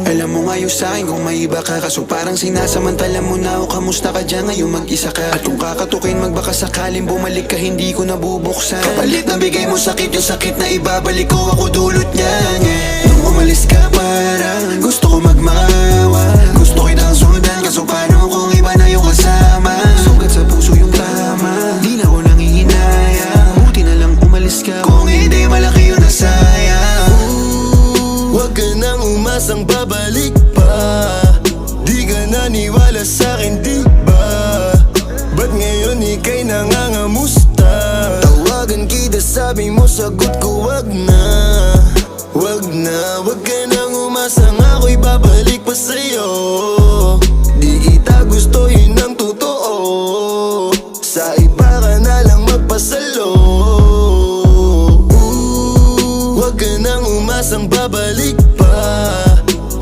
Alam mo nga yung sa'kin kung may iba ka, kaso parang sinasamantala mo na ako. Kamusta ka dyan ngayon mag-isa ka? At kung kakatukin magbaka sakaling bumalik ka, hindi ko nabubuksan. Kapalit na bigay mo sakit, yung sakit na ibabalik ko, ako dulot niyan, yeah. Nung umalis ka parang gusto ko magmawa, gusto kitang sundan, kaso paano kung iba na yung kasama? Sugat sa puso yung tama, di na ko nangihinayang. Buti na lang umalis ka, kung hindi malaki yung nasayang. Huwag ka nang umasang babalik pa, di ka naniwala sa'kin, di ba? Ba't ngayon ika'y nangangamusta? Tawagan kita, sabi mo sagot ko wag na. Wag na, wag ka nang umasang ako'y babalik pa sa'yo. Di kita gusto